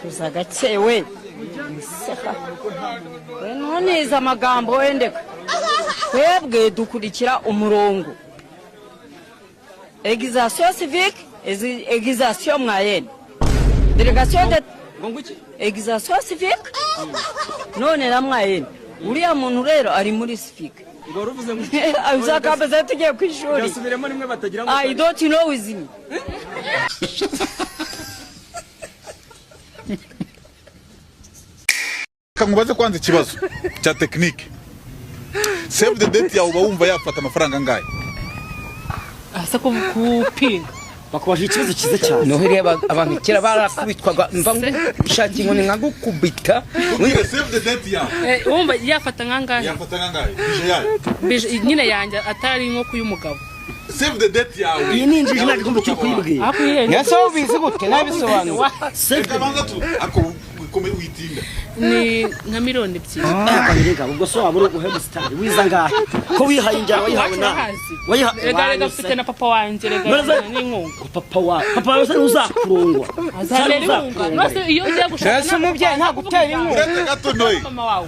kuza gakewe none iza amagambo wendeka twebwe dukurikira umurongo exercice civique exercice moyenne délégation de exercice civique none na moyenne uriya muntu rero ari muri civique ngo ruvuze ngo azakabaza tugiye ku ishuri gasubiremo nimwe batagira ngo I don't know with me kangubaze kwanza ikibazo cya technique save the date yawe bawumva yafata amafaranga angahe asa ko kupinga bakubajije ikibazo cyiza cyane noheri abantu kera barakubitwaga mva ngo shaki ngo nkagukubita save the date yawe wumva yafata nkangahe bije nyine yanjye atari nko kuyumugabo save the date yawe iyi ni injiji ntabwo igomba cyo kuyibwira nyase ubizi gute nabisobanura save the kabanza tu ako ukomeye witinda ni nka miliyoni 2 akabirega ubwo so wabura guhema star wiza ngahe ko wihaye injara wayihawe na rega mfite na papa wanje rega n'inkunga papa wawe se uzakurungwa azarera inkunga nose iyo ugiye gushaka nase umubyeyi nta gutera inkunga uretse gato noye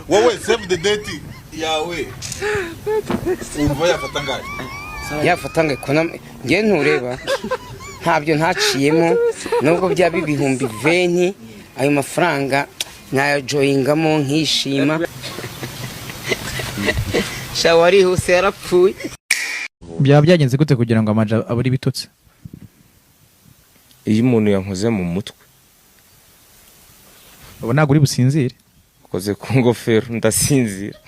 wowe save the date yawe umva yafata ngahe yafata ngo nge ntureba ntabyo ntaciyemo nubwo byaba ibihumbi 20 ayo mafaranga nayajoyingamo nkishima shawari huse yarapfuye byaba byagenze gute kugira ngo amaja aburi bitutse iyo umuntu yankoze mu mutwe ubu ntabwo uri businzire ukoze ku ngofero ndasinzira